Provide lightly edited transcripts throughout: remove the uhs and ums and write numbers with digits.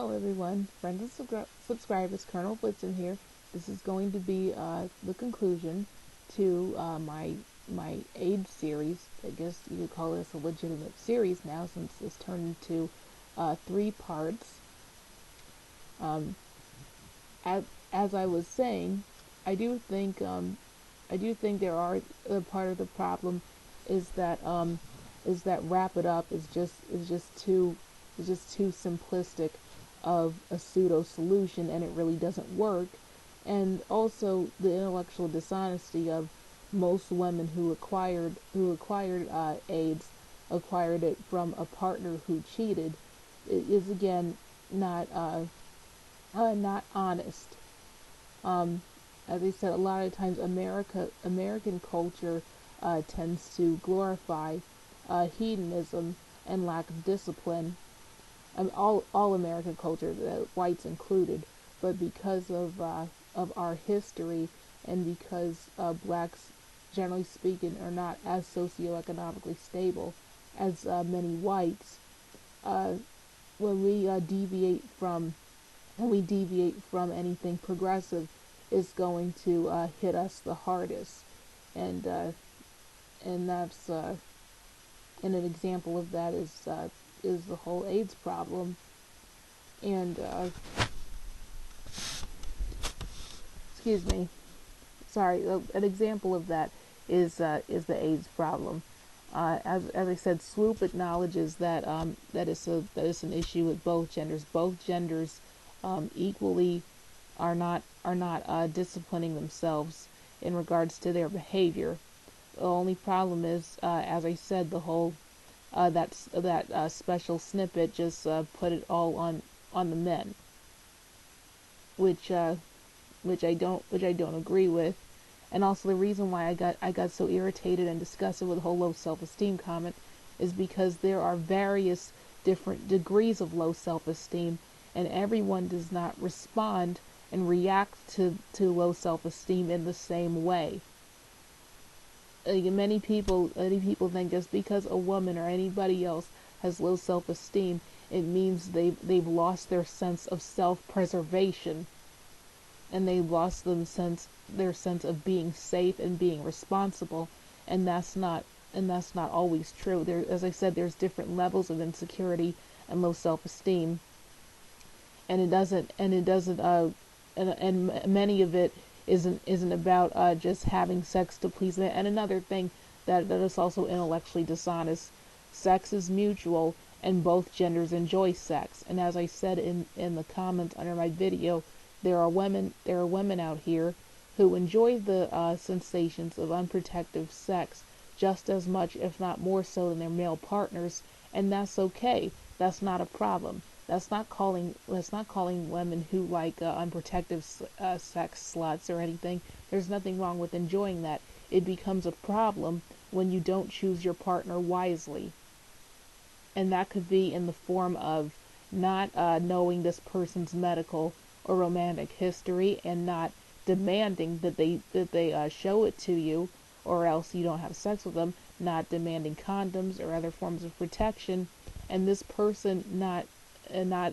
Hello everyone, friends and subscribers, Colonel Blitzen here. This is going to be the conclusion to my AIDS series. I guess you could call this a legitimate series now since it's turned into 3 parts. As I was saying, I do think there are part of the problem is that wrap it up is just too simplistic of a pseudo solution, and it really doesn't work. And also the intellectual dishonesty of most women who acquired AIDS acquired it from a partner who cheated. It is again not honest. As I said, a lot of times American culture tends to glorify hedonism and lack of discipline. All American culture, whites included, but because of our history and because blacks, generally speaking, are not as socioeconomically stable as many whites, when we deviate from anything progressive, it's going to hit us the hardest, and that's and an example of that is the whole AIDS problem. And excuse me, sorry. An example of that is the AIDS problem. As I said, Swoope acknowledges that that is an issue with both genders. Both genders equally are not disciplining themselves in regards to their behavior. The only problem is, as I said, the whole that special snippet just put it all on the men, which I don't agree with. And also the reason why I got so irritated and disgusted with the whole low self-esteem comment is because there are various different degrees of low self-esteem, and everyone does not respond and react to low self-esteem in the same way. Many people think just because a woman or anybody else has low self-esteem, it means they've lost their sense of self-preservation, and they've lost their sense of being safe and being responsible, and that's not always true. There, as I said, there's different levels of insecurity and low self-esteem, and many of it isn't about just having sex to please men. And another thing that is also intellectually dishonest: sex is mutual, and both genders enjoy sex. And as I said in the comments under my video, there are women out here who enjoy the sensations of unprotected sex just as much, if not more so, than their male partners, and that's okay. That's not a problem. That's not calling women who like unprotected sex sluts or anything. There's nothing wrong with enjoying that. It becomes a problem when you don't choose your partner wisely, and that could be in the form of not knowing this person's medical or romantic history and not demanding that they show it to you, or else you don't have sex with them. Not demanding condoms or other forms of protection, and this person not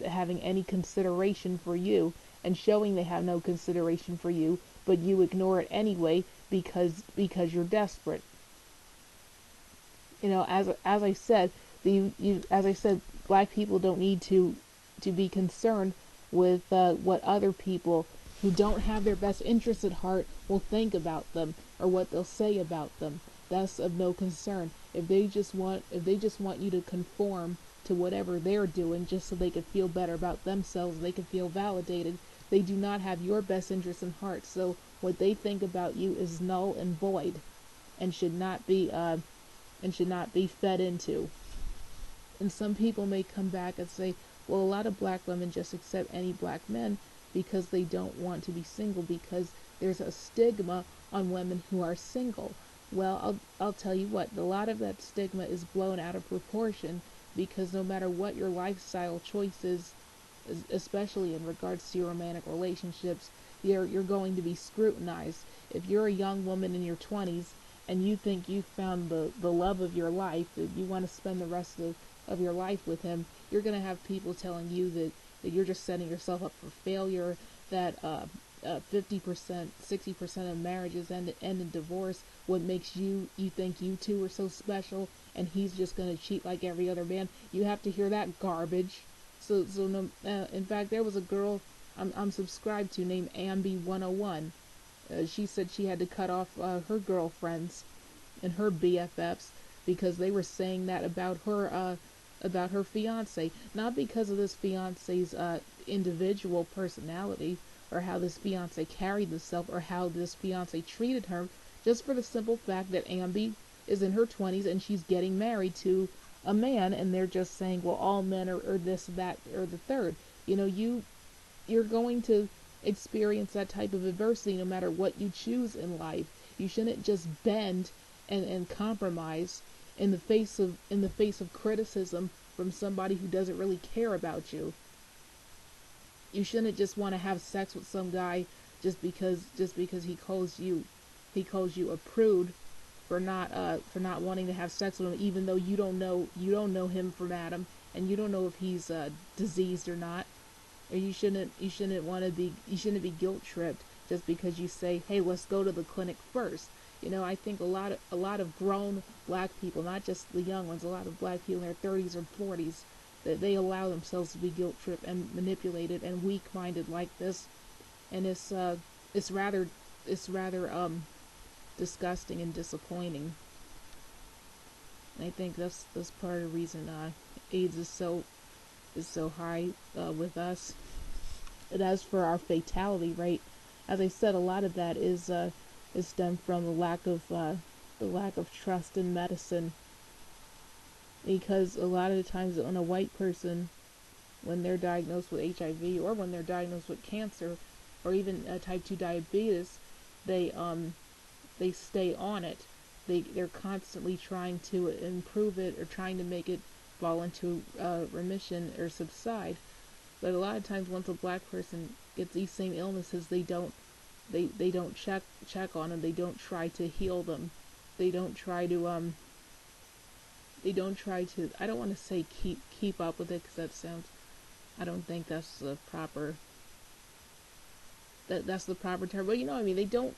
having any consideration for you, and showing they have no consideration for you, but you ignore it anyway because you're desperate. As I said, black people don't need to be concerned with what other people who don't have their best interests at heart will think about them or what they'll say about them. That's of no concern. If they just want you to conform to whatever they're doing just so they can feel better about themselves, they can feel validated, they do not have your best interests in heart. So what they think about you is null and void, and should not be fed into. And some people may come back and say, well, a lot of black women just accept any black men because they don't want to be single, because there's a stigma on women who are single. Well, I'll tell you what, a lot of that stigma is blown out of proportion, because no matter what your lifestyle choices, especially in regards to your romantic relationships, you're going to be scrutinized. If you're a young woman in your 20s and you think you found the love of your life, that you want to spend the rest of your life with him, you're going to have people telling you that that you're just setting yourself up for failure, that 50%, 60% of marriages end in divorce. What makes you think you two are so special, and he's just gonna cheat like every other man? You have to hear that garbage. So no, in fact, there was a girl I'm subscribed to named Ambi101. She said she had to cut off her girlfriends and her BFFs because they were saying that about her fiance, not because of this fiance's individual personality or how this fiance carried himself or how this fiance treated her, just for the simple fact that Ambi is in her 20s and she's getting married to a man, and they're just saying, well, all men are this, that, or the third. You know, you're going to experience that type of adversity no matter what you choose in life. You shouldn't just bend and compromise in the face of criticism from somebody who doesn't really care about you. You shouldn't just want to have sex with some guy just because he calls you a prude for not wanting to have sex with him, even though you don't know him from Adam, and you don't know if he's diseased or not. Or you shouldn't be guilt tripped just because you say, hey, let's go to the clinic first. You know, I think a lot of grown black people, not just the young ones, a lot of black people in their 30s or 40s, that they allow themselves to be guilt tripped and manipulated and weak minded like this, and it's rather disgusting and disappointing. And I think that's part of the reason AIDS is so high with us. And as for our fatality rate, as I said, a lot of that is stemmed from the lack of trust in medicine. Because a lot of the times, when a white person, when they're diagnosed with HIV or when they're diagnosed with cancer or even type 2 diabetes, they stay on it. They're constantly trying to improve it or trying to make it fall into remission or subside. But a lot of times, once a black person gets these same illnesses, they don't check on them. They don't try to heal them. They don't try to I don't want to say keep up with it, because that sounds, I don't think that's the proper term. But you know what I mean. They don't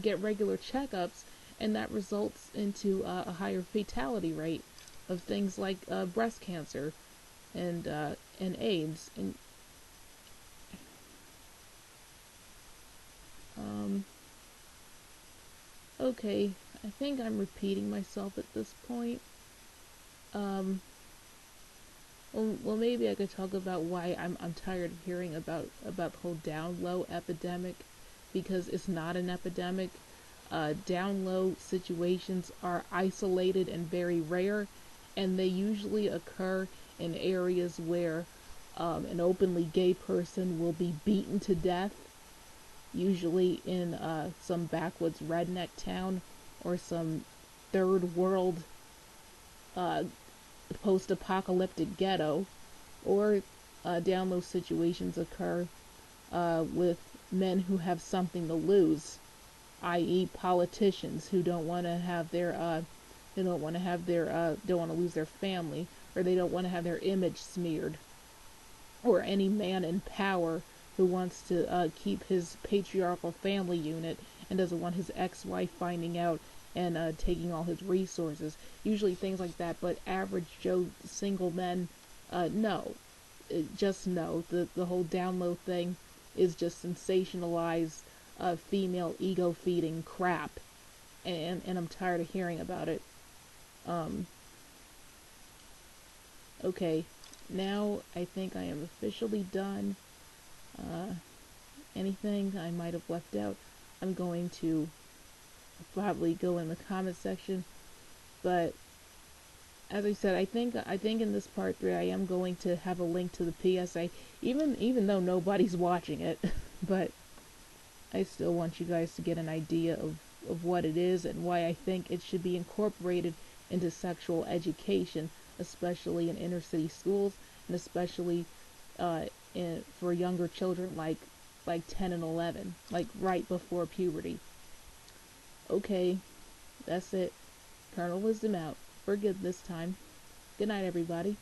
get regular checkups, and that results into a higher fatality rate of things like breast cancer and AIDS. And okay, I think I'm repeating myself at this point. Well, maybe I could talk about why I'm tired of hearing about the whole down low epidemic, because it's not an epidemic. Down low situations are isolated and very rare, and they usually occur in areas where an openly gay person will be beaten to death, usually in some backwoods redneck town or some third world uh, post-apocalyptic ghetto, or down low situations occur with men who have something to lose, i.e., politicians who don't want to have their don't want to lose their family, or they don't want to have their image smeared, or any man in power who wants to keep his patriarchal family unit and doesn't want his ex-wife finding out and taking all his resources. Usually things like that. But average Joe single men, no. Just no. The whole down low thing is just sensationalized female ego feeding crap. And I'm tired of hearing about it. Okay, now I think I am officially done. Anything I might have left out, I'm going to probably go in the comment section. But as I said, I think in this part 3 I am going to have a link to the PSA, even though nobody's watching it. But I still want you guys to get an idea of what it is and why I think it should be incorporated into sexual education, especially in inner city schools, and especially for younger children like 10 and 11, like right before puberty. Okay, that's it. Colonel Wisdom out. For good this time. Good night, everybody.